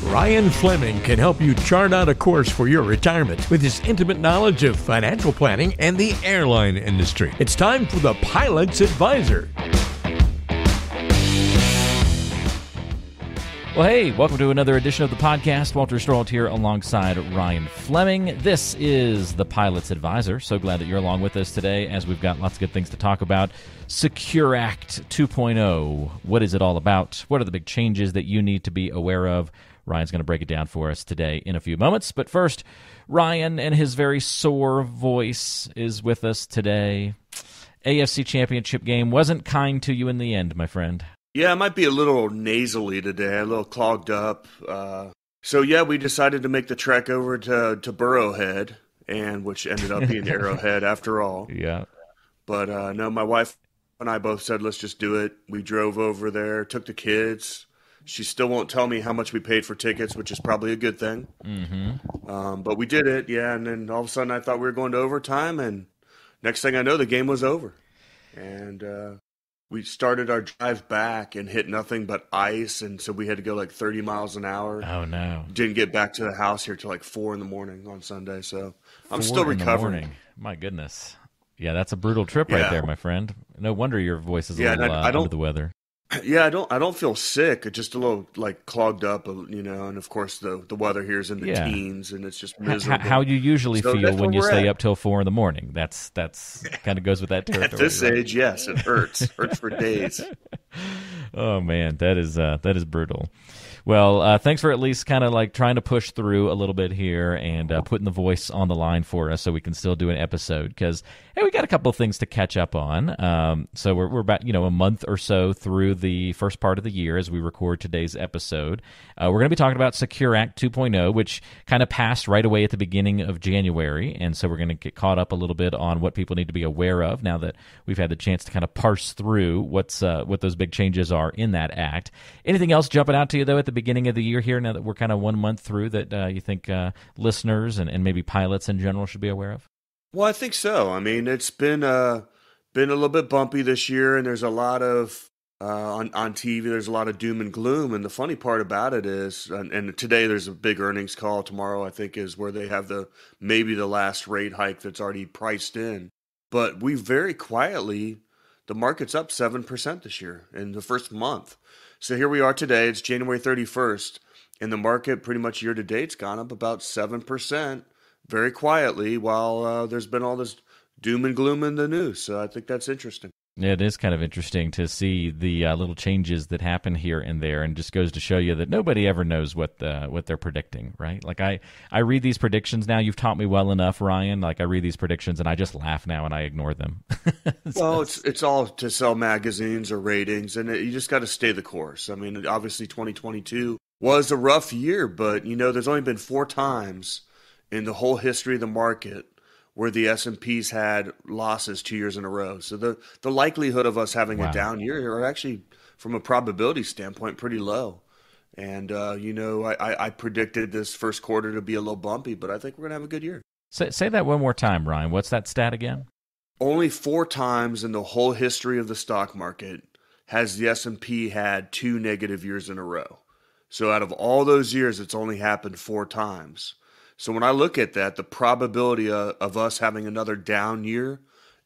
Ryan Fleming can help you chart out a course for your retirement with his intimate knowledge of financial planning and the airline industry. It's time for the Pilot's Advisor. Well, hey, welcome to another edition of the podcast. Walter Storholt here alongside Ryan Fleming. This is the Pilot's Advisor. So glad that you're along with us today as we've got lots of good things to talk about. Secure Act 2.0. What is it all about? What are the big changes that you need to be aware of? Ryan's going to break it down for us today in a few moments. But first, Ryan and his very sore voice is with us today. AFC Championship game wasn't kind to you in the end, my friend. Yeah, I might be a little nasally today, a little clogged up. So we decided to make the trek over to Burrowhead, and which ended up being Arrowhead after all. Yeah. But no, my wife and I both said, let's just do it. We drove over there, took the kids. She still won't tell me how much we paid for tickets, which is probably a good thing. Mm-hmm. But we did it, yeah, and then all of a sudden I thought we were going to overtime, and next thing I know, the game was over. And we started our drive back and hit nothing but ice, and so we had to go like 30 miles an hour. Oh, no. Didn't get back to the house here till like 4 in the morning on Sunday, so I'm still recovering. My goodness. Yeah, that's a brutal trip right there, my friend. No wonder your voice is a little under the weather. Yeah, I don't feel sick. Just a little like clogged up, and of course the weather here is in the teens, and it's just miserable. How you usually feel when you stay up till 4 in the morning? That's kind of goes with that territory. At this age, yes, it hurts. Hurts for days. Oh man, that is brutal. Well, thanks for at least kind of like trying to push through a little bit here and putting the voice on the line for us so we can still do an episode because, hey, we got a couple of things to catch up on. So we're about, a month or so through the first part of the year as we record today's episode. We're going to be talking about Secure Act 2.0, which kind of passed right away at the beginning of January. And so we're going to get caught up a little bit on what people need to be aware of now that we've had the chance to kind of parse through what those big changes are in that act. Anything else jumping out to you, though, at the beginning of the year here, now that we're kind of 1 month through, that you think listeners and maybe pilots in general should be aware of? Well, I think so. I mean, it's been a little bit bumpy this year, and there's a lot of on TV. There's a lot of doom and gloom, and the funny part about it is, and today there's a big earnings call. Tomorrow, I think, is where they have maybe the last rate hike that's already priced in. But we very quietly, the market's up 7% this year in the first month. So here we are today. It's January 31st, and the market pretty much year to date's gone up about 7%. Very quietly, while there's been all this doom and gloom in the news. So I think that's interesting. Yeah, it is kind of interesting to see the little changes that happen here and there, and just goes to show you that nobody ever knows what they're predicting, right? Like I read these predictions now. You've taught me well enough, Ryan. Like I read these predictions and I just laugh now and I ignore them. Well, it's all to sell magazines or ratings, and you just got to stay the course. I mean, obviously 2022 was a rough year, but there's only been 4 times in the whole history of the market where the S&Ps had losses 2 years in a row. So the likelihood of us having a down year are actually, from a probability standpoint, pretty low. And, I predicted this first quarter to be a little bumpy, but I think we're going to have a good year. Say that one more time, Ryan. What's that stat again? Only 4 times in the whole history of the stock market has the S&P had 2 negative years in a row. So out of all those years, it's only happened 4 times. So when I look at that, the probability of us having another down year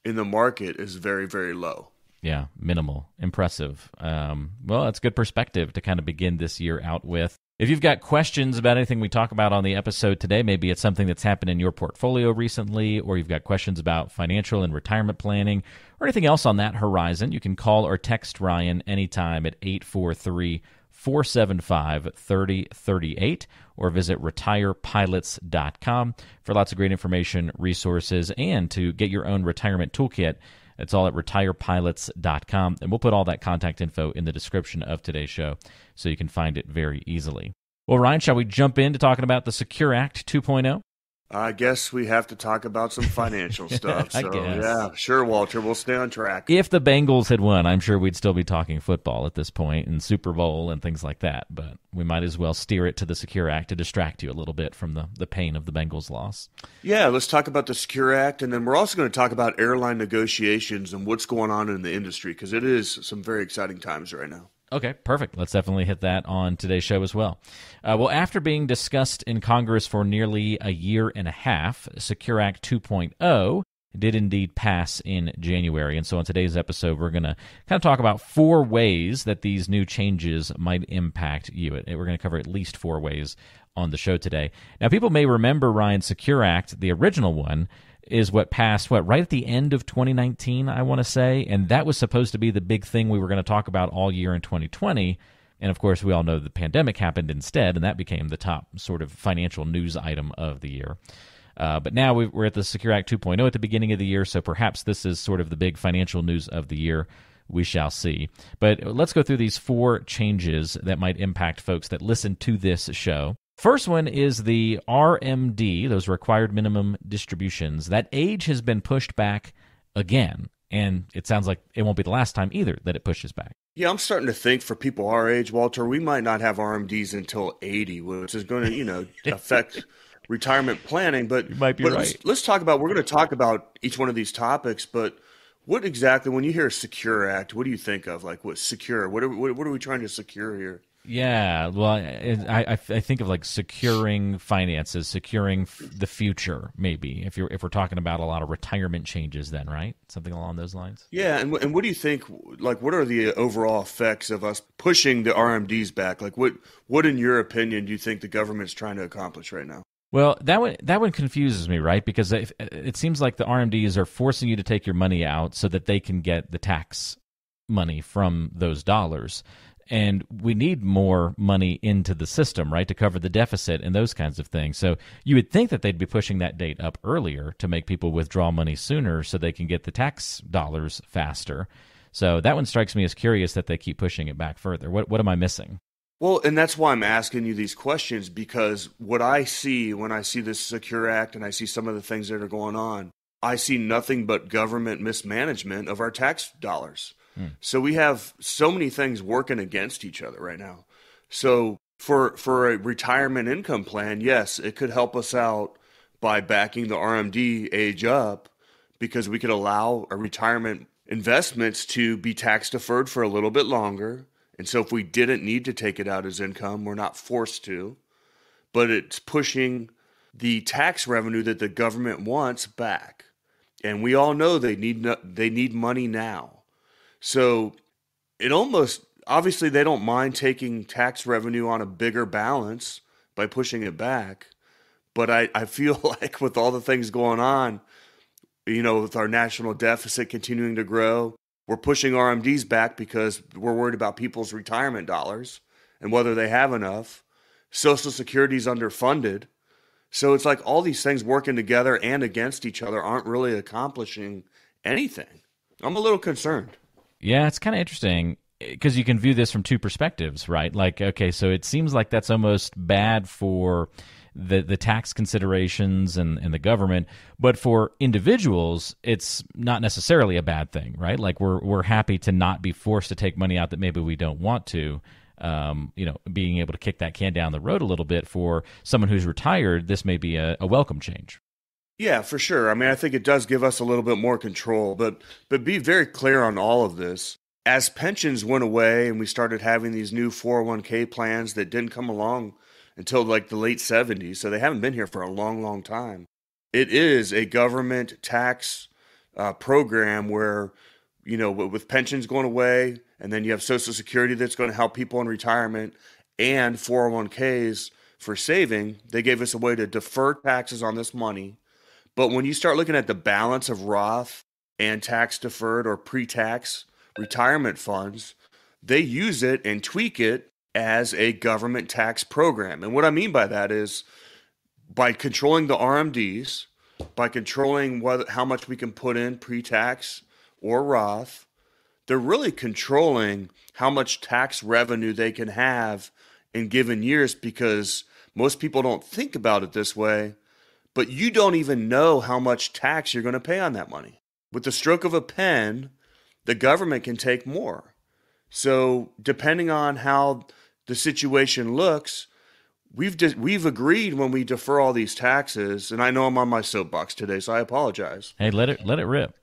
in the market is very, very low. Yeah, minimal. Impressive. Well, that's good perspective to kind of begin this year out with. If you've got questions about anything we talk about on the episode today, maybe it's something that's happened in your portfolio recently, or you've got questions about financial and retirement planning, or anything else on that horizon, you can call or text Ryan anytime at 843-475-3038, or visit retirepilots.com for lots of great information, resources, and to get your own retirement toolkit. It's all at retirepilots.com, and we'll put all that contact info in the description of today's show so you can find it very easily. Well, Ryan, shall we jump into talking about the Secure Act 2.0? I guess we have to talk about some financial stuff. So, I guess. Yeah, sure, Walter. We'll stay on track. If the Bengals had won, I'm sure we'd still be talking football at this point and Super Bowl and things like that. But we might as well steer it to the Secure Act to distract you a little bit from the pain of the Bengals loss. Yeah, let's talk about the Secure Act. And then we're also going to talk about airline negotiations and what's going on in the industry, because it is some very exciting times right now. Okay, perfect. Let's definitely hit that on today's show as well. Well, after being discussed in Congress for nearly a year and a half, Secure Act 2.0 did indeed pass in January. And so on today's episode, we're going to kind of talk about 4 ways that these new changes might impact you. We're going to cover at least 4 ways on the show today. Now, people may remember, Ryan, Secure Act, the original one, is what passed, right at the end of 2019, I want to say, and that was supposed to be the big thing we were going to talk about all year in 2020, and of course, we all know the pandemic happened instead, and that became the top sort of financial news item of the year. But now we're at the Secure Act 2.0 at the beginning of the year, so perhaps this is sort of the big financial news of the year. We shall see. But let's go through these 4 changes that might impact folks that listen to this show. First one is the RMD, those required minimum distributions. That age has been pushed back again, and it sounds like it won't be the last time either that it pushes back. Yeah, I'm starting to think for people our age, Walter, we might not have RMDs until 80, which is going to, affect retirement planning. But you might be right. Let's talk about, we're going to talk about each one of these topics, but what exactly, when you hear Secure Act, what do you think of? Like, what secure? What are we trying to secure here? Yeah, well, I think of like securing finances, securing the future, maybe if we're talking about a lot of retirement changes, then, right? Something along those lines. Yeah, and what do you think? Like, what are the overall effects of us pushing the RMDs back? Like, what in your opinion do you think the government's trying to accomplish right now? Well, that one confuses me, right? Because it seems like the RMDs are forcing you to take your money out so that they can get the tax money from those dollars. And we need more money into the system, right, to cover the deficit and those kinds of things. So you would think that they'd be pushing that date up earlier to make people withdraw money sooner so they can get the tax dollars faster. So that one strikes me as curious that they keep pushing it back further. What am I missing? Well, and that's why I'm asking you these questions, because what I see when I see this Secure Act and I see some of the things that are going on, I see nothing but government mismanagement of our tax dollars. So we have so many things working against each other right now. So for a retirement income plan, yes, it could help us out by backing the RMD age up, because we could allow our retirement investments to be tax deferred for a little bit longer. And so if we didn't need to take it out as income, we're not forced to. But it's pushing the tax revenue that the government wants back. And we all know they need money now. So it almost, obviously they don't mind taking tax revenue on a bigger balance by pushing it back. But I feel like with all the things going on, with our national deficit continuing to grow, we're pushing RMDs back because we're worried about people's retirement dollars and whether they have enough. Social Security's underfunded. So it's like all these things working together and against each other aren't really accomplishing anything. I'm a little concerned. Yeah, it's kind of interesting because you can view this from 2 perspectives, right? Like, okay, so it seems like that's almost bad for the tax considerations and the government, but for individuals, it's not necessarily a bad thing, right? Like we're happy to not be forced to take money out that maybe we don't want to. Being able to kick that can down the road a little bit for someone who's retired, this may be a welcome change. Yeah, for sure. I mean, I think it does give us a little bit more control, but be very clear on all of this. As pensions went away and we started having these new 401k plans that didn't come along until like the late 70s, so they haven't been here for a long, long time. It is a government tax program where, with pensions going away, and then you have Social Security that's going to help people in retirement, and 401ks for saving. They gave us a way to defer taxes on this money. But when you start looking at the balance of Roth and tax deferred or pre-tax retirement funds, they use it and tweak it as a government tax program. And what I mean by that is by controlling the RMDs, by controlling how much we can put in pre-tax or Roth, they're really controlling how much tax revenue they can have in given years, because most people don't think about it this way. But you don't even know how much tax you're going to pay on that money. With the stroke of a pen, the government can take more. So depending on how the situation looks, we've agreed when we defer all these taxes, and I know I'm on my soapbox today, so I apologize. Hey, let it rip.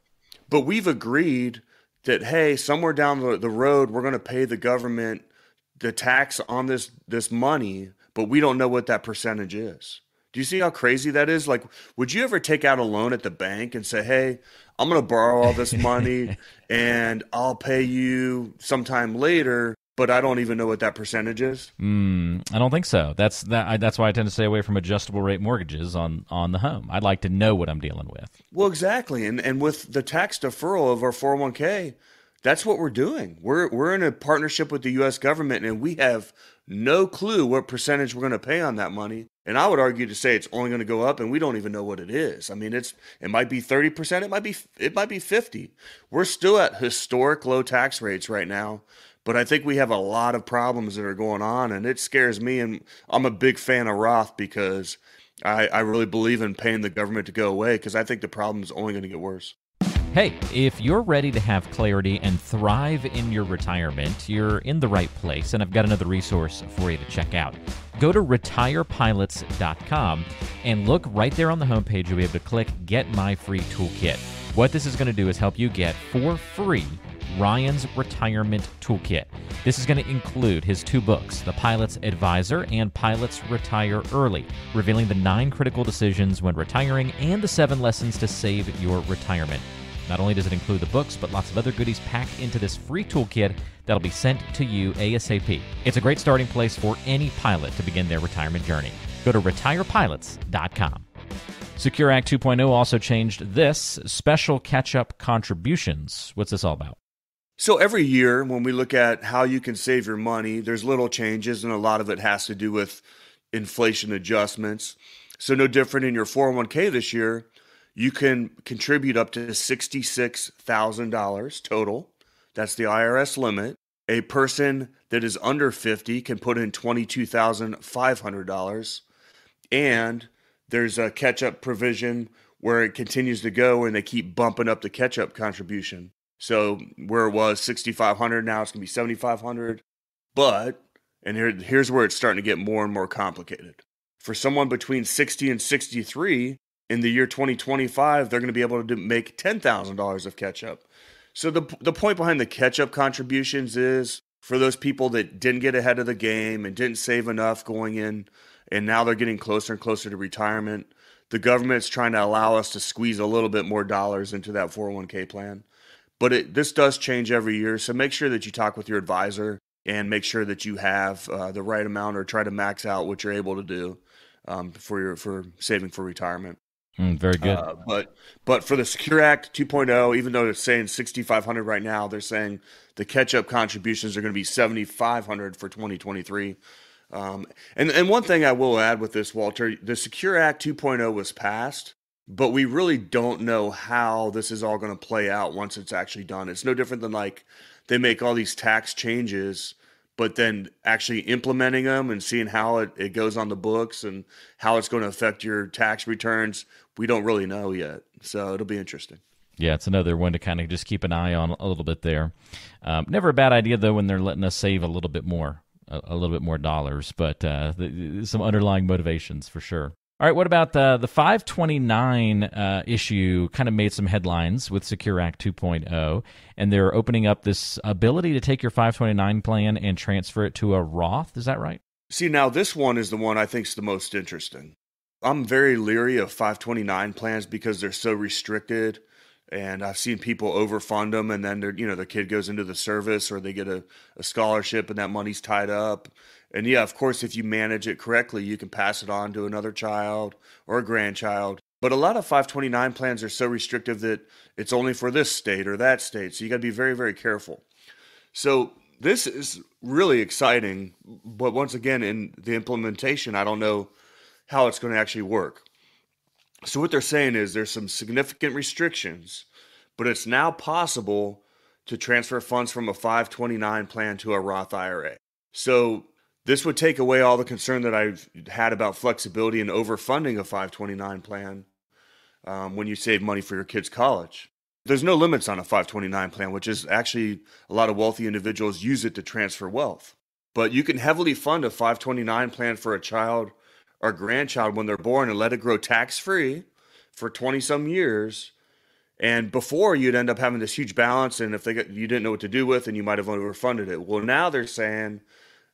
But we've agreed that, hey, somewhere down the road, we're going to pay the government the tax on this money, but we don't know what that percentage is. Do you see how crazy that is? Like, would you ever take out a loan at the bank and say, "Hey, I'm going to borrow all this money and I'll pay you sometime later, but I don't even know what that percentage is"? I don't think so. That's why I tend to stay away from adjustable rate mortgages on the home. I'd like to know what I'm dealing with. Well, exactly. And with the tax deferral of our 401k, that's what we're doing. We're in a partnership with the U.S. government, and we have no clue what percentage we're going to pay on that money. And I would argue to say it's only going to go up, and we don't even know what it is. I mean, it might be 30%, it might be 50. We're still at historic low tax rates right now, but I think we have a lot of problems that are going on, and it scares me. And I'm a big fan of Roth because I really believe in paying the government to go away, because I think the problem is only going to get worse. Hey, if you're ready to have clarity and thrive in your retirement, you're in the right place, and I've got another resource for you to check out. Go to retirepilots.com and look right there on the homepage. You'll be able to click Get My Free Toolkit. What this is going to do is help you get for free Ryan's Retirement Toolkit. This is going to include his 2 books, The Pilot's Advisor and Pilots Retire Early, revealing the 9 critical decisions when retiring and the 7 lessons to save your retirement. Not only does it include the books, but lots of other goodies packed into this free toolkit that'll be sent to you ASAP. It's a great starting place for any pilot to begin their retirement journey. Go to retirepilots.com. Secure Act 2.0 also changed this, special catch-up contributions. What's this all about? So every year when we look at how you can save your money, there's little changes, and a lot of it has to do with inflation adjustments. So no different in your 401k this year. You can contribute up to $66,000 total. That's the IRS limit. A person that is under 50 can put in $22,500. And there's a catch-up provision where it continues to go and they keep bumping up the catch-up contribution. So where it was $6,500, now it's going to be $7,500. But, and here's where it's starting to get more and more complicated. For someone between 60 and 63, in the year 2025, they're going to be able to make $10,000 of catch-up. So the point behind the catch-up contributions is for those people that didn't get ahead of the game and didn't save enough going in, and now they're getting closer and closer to retirement, the government's trying to allow us to squeeze a little bit more dollars into that 401k plan. But this does change every year, so make sure that you talk with your advisor and make sure that you have the right amount, or try to max out what you're able to do for saving for retirement. Very good. But for the Secure Act 2.0, even though it's saying $6,500 right now, they're saying the catch-up contributions are going to be $7,500 for 2023. And one thing I will add with this, Walter, the Secure Act 2.0 was passed, but we really don't know how this is all going to play out once it's actually done. It's no different than like they make all these tax changes, but then actually implementing them and seeing how it goes on the books and how it's going to affect your tax returns, we don't really know yet. So it'll be interesting. Yeah, it's another one to kind of just keep an eye on a little bit there. Never a bad idea, though, when they're letting us save a little bit more dollars, but some underlying motivations for sure. All right, what about the 529 issue? Kind of made some headlines with Secure Act 2.0, and they're opening up this ability to take your 529 plan and transfer it to a Roth. Is that right? See, now this one is the one I think is the most interesting. I'm very leery of 529 plans because they're so restricted, and I've seen people overfund them, and then their kid goes into the service or they get a scholarship and that money's tied up. And yeah, of course, if you manage it correctly, you can pass it on to another child or a grandchild. But a lot of 529 plans are so restrictive that it's only for this state or that state. So you got to be very, very careful. So this is really exciting. But once again, in the implementation, I don't know how it's going to actually work. So what they're saying is there's some significant restrictions, but it's now possible to transfer funds from a 529 plan to a Roth IRA. So this would take away all the concern that I've had about flexibility and overfunding a 529 plan when you save money for your kid's college. There's no limits on a 529 plan, which is actually a lot of wealthy individuals use it to transfer wealth. But you can heavily fund a 529 plan for a child or grandchild when they're born and let it grow tax-free for 20-some years. And before, you'd end up having this huge balance, and if you didn't know what to do with, and you might have overfunded it. Well, now they're saying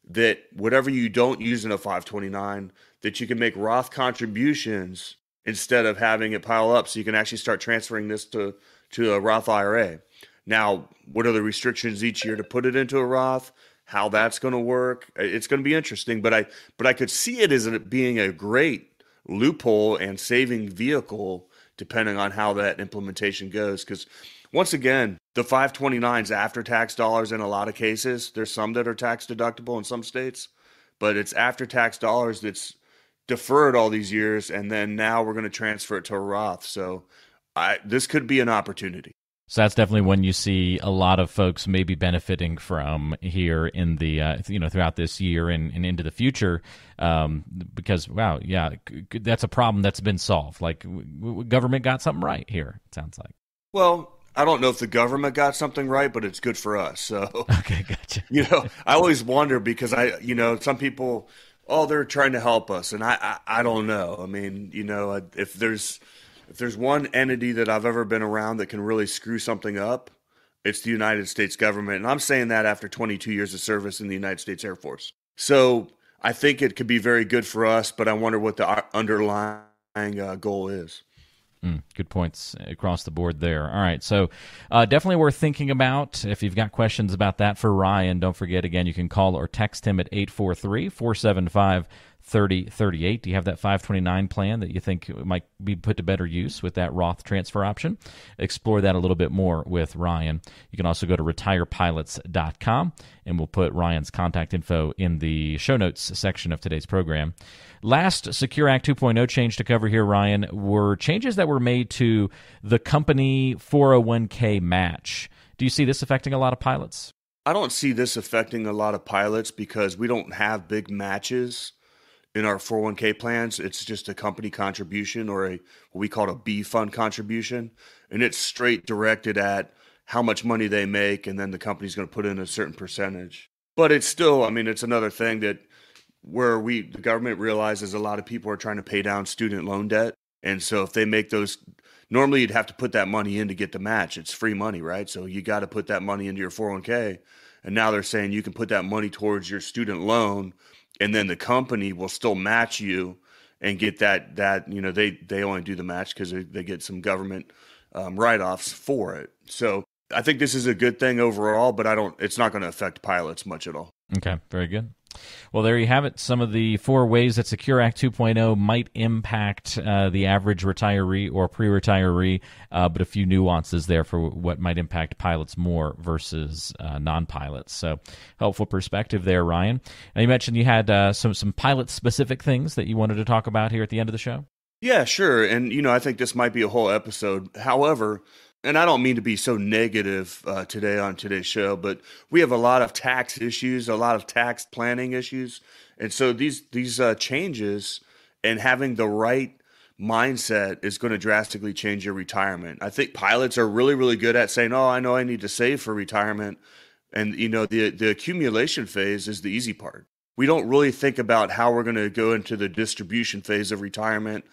that whatever you don't use in a 529, that you can make Roth contributions instead of having it pile up, so you can actually start transferring this to a Roth IRA. Now, what are the restrictions each year to put it into a Roth? How that's going to work? It's going to be interesting, but I could see it as it being a great loophole and saving vehicle depending on how that implementation goes. Because once again, the 529's after tax dollars in a lot of cases. There's some that are tax deductible in some states, but it's after tax dollars that's deferred all these years, and then now we're going to transfer it to a Roth. So this could be an opportunity. So that's definitely one you see a lot of folks maybe benefiting from here in the throughout this year and into the future, because that's a problem that's been solved. Like government got something right here. It sounds like. Well, I don't know if the government got something right, but it's good for us. So okay, gotcha. I always wonder because some people, they're trying to help us, and I don't know. I mean, if there's one entity that I've ever been around that can really screw something up, it's the United States government. And I'm saying that after 22 years of service in the United States Air Force. So I think it could be very good for us, but I wonder what the underlying goal is. Good points across the board there. All right, so definitely worth thinking about. If you've got questions about that for Ryan, don't forget, again, you can call or text him at 843-475-3038. Do you have that 529 plan that you think might be put to better use with that Roth transfer option? Explore that a little bit more with Ryan. You can also go to retirepilots.com, and we'll put Ryan's contact info in the show notes section of today's program. Last Secure Act 2.0 change to cover here, Ryan, were changes that were made to the company 401k match. Do you see this affecting a lot of pilots? I don't see this affecting a lot of pilots because we don't have big matches in our 401k plans. It's just a company contribution or what we call a B fund contribution. And it's straight directed at how much money they make, and then the company's going to put in a certain percentage. But it's still, it's another thing that where the government realizes a lot of people are trying to pay down student loan debt. And so if they make those, normally you'd have to put that money in to get the match. It's free money, right? So you got to put that money into your 401k. And now they're saying you can put that money towards your student loan, and then the company will still match you and get that they only do the match because they get some government write-offs for it. So I think this is a good thing overall, but it's not going to affect pilots much at all. Okay, very good. Well, there you have it. Some of the 4 ways that Secure Act 2.0 might impact the average retiree or pre-retiree, but a few nuances there for what might impact pilots more versus non-pilots. So helpful perspective there, Ryan. Now, you mentioned you had some pilot-specific things that you wanted to talk about here at the end of the show. Yeah, sure. And, I think this might be a whole episode. However, and I don't mean to be so negative today on today's show, but we have a lot of tax issues, a lot of tax planning issues. And so these changes and having the right mindset is going to drastically change your retirement. I think pilots are really, really good at saying, I know I need to save for retirement. And, the accumulation phase is the easy part. We don't really think about how we're going to go into the distribution phase of retirement,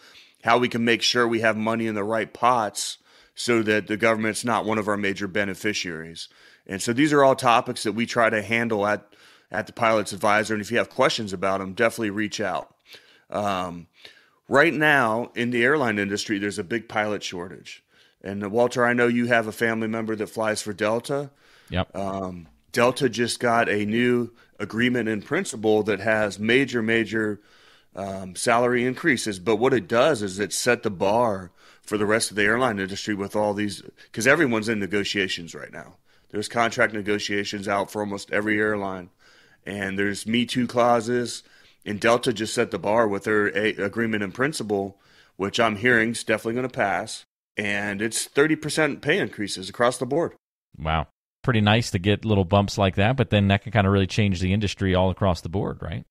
how we can make sure we have money in the right pots so that the government's not one of our major beneficiaries. And so these are all topics that we try to handle at the Pilot's Advisor. And if you have questions about them, definitely reach out. Right now in the airline industry, there's a big pilot shortage. And Walter, I know you have a family member that flies for Delta. Yep. Delta just got a new agreement in principle that has major salary increases. But what it does is it set the bar for the rest of the airline industry with all these, because everyone's in negotiations right now. There's contract negotiations out for almost every airline, and there's Me Too clauses, and Delta just set the bar with their agreement in principle, which I'm hearing is definitely going to pass, and it's 30% pay increases across the board. Wow. Pretty nice to get little bumps like that, but then that can kind of really change the industry all across the board, right?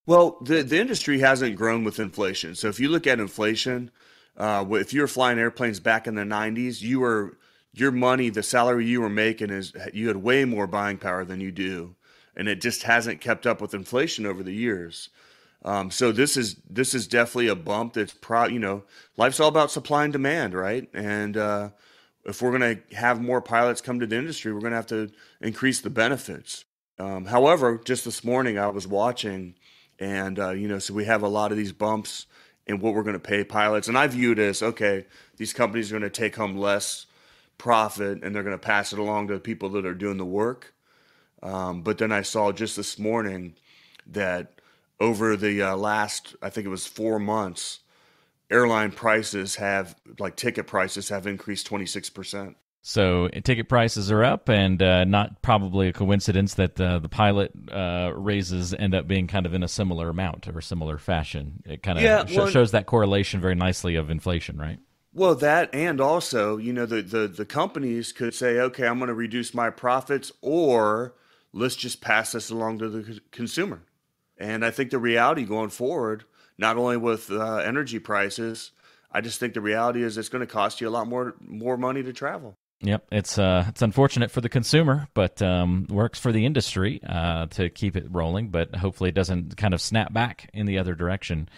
Well, the industry hasn't grown with inflation. So if you look at inflation, if you were flying airplanes back in the 90s, your money, the salary you were making you had way more buying power than you do, and it just hasn't kept up with inflation over the years. So this is definitely a bump. That's life's all about supply and demand, right? And if we're going to have more pilots come to the industry, we're going to have to increase the benefits. However, just this morning I was watching, and so we have a lot of these bumps in what we're going to pay pilots, and I view it as, okay, these companies are going to take home less profit, and they're going to pass it along to the people that are doing the work. But then I saw just this morning that over the last, I think it was 4 months, airline prices ticket prices have increased 26%. So ticket prices are up, and not probably a coincidence that the pilot raises end up being kind of in a similar amount or similar fashion. It kind of shows that correlation very nicely of inflation, right? Well, that, and also, the companies could say, okay, I'm going to reduce my profits, or let's just pass this along to the consumer. And I think the reality going forward, not only with energy prices, I just think the reality is it's going to cost you a lot more money to travel. Yep, it's unfortunate for the consumer, but works for the industry to keep it rolling. But hopefully, it doesn't kind of snap back in the other direction.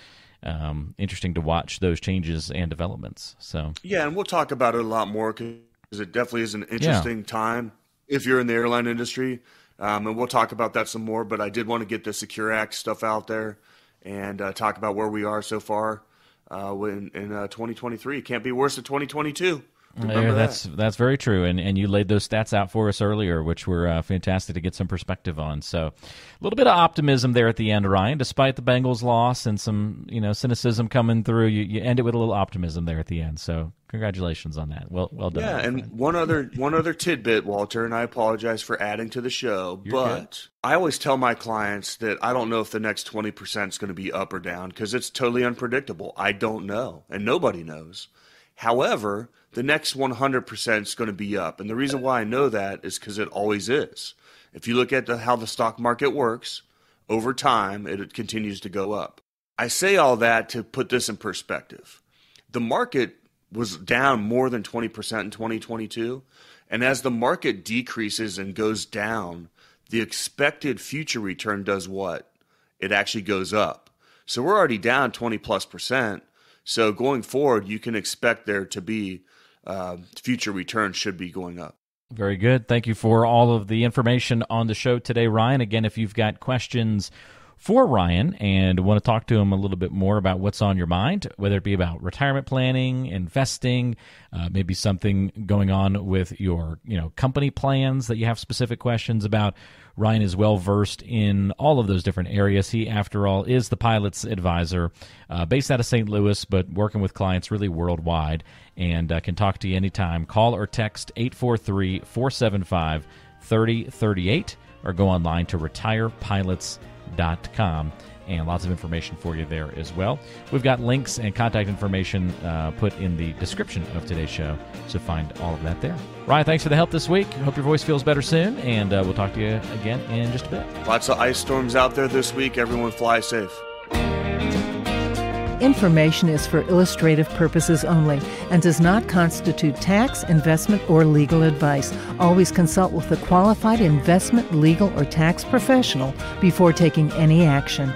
Interesting to watch those changes and developments. So yeah, and we'll talk about it a lot more because it definitely is an interesting time if you're in the airline industry, and we'll talk about that some more. But I did want to get the Secure Act stuff out there and talk about where we are so far in 2023. It can't be worse than 2022. That's very true, and you laid those stats out for us earlier, which were fantastic to get some perspective on. So, a little bit of optimism there at the end, Ryan. Despite the Bengals' loss and some cynicism coming through, you end it with a little optimism there at the end. So, congratulations on that. Well done. Yeah, and one other tidbit, Walter, and I apologize for adding to the show, but I always tell my clients that I don't know if the next 20% is going to be up or down because it's totally unpredictable. I don't know, and nobody knows. However, the next 100% is going to be up. And the reason why I know that is because it always is. If you look at how the stock market works, over time, it continues to go up. I say all that to put this in perspective. The market was down more than 20% in 2022. And as the market decreases and goes down, the expected future return does what? It actually goes up. So we're already down 20+%. So going forward, you can expect there to be future returns should be going up. Very good. Thank you for all of the information on the show today, Ryan. Again, if you've got questions for Ryan and want to talk to him a little bit more about what's on your mind, whether it be about retirement planning, investing, maybe something going on with your company plans that you have specific questions about, Ryan is well-versed in all of those different areas. He, after all, is the pilot's advisor, based out of St. Louis, but working with clients really worldwide, and can talk to you anytime. Call or text 843-475-3038 or go online to retirepilots.com, and lots of information for you there as well. We've got links and contact information put in the description of today's show, so find all of that there. Ryan, thanks for the help this week. Hope your voice feels better soon, and we'll talk to you again in just a bit. Lots of ice storms out there this week. Everyone fly safe. Information is for illustrative purposes only and does not constitute tax, investment, or legal advice. Always consult with a qualified investment, legal, or tax professional before taking any action.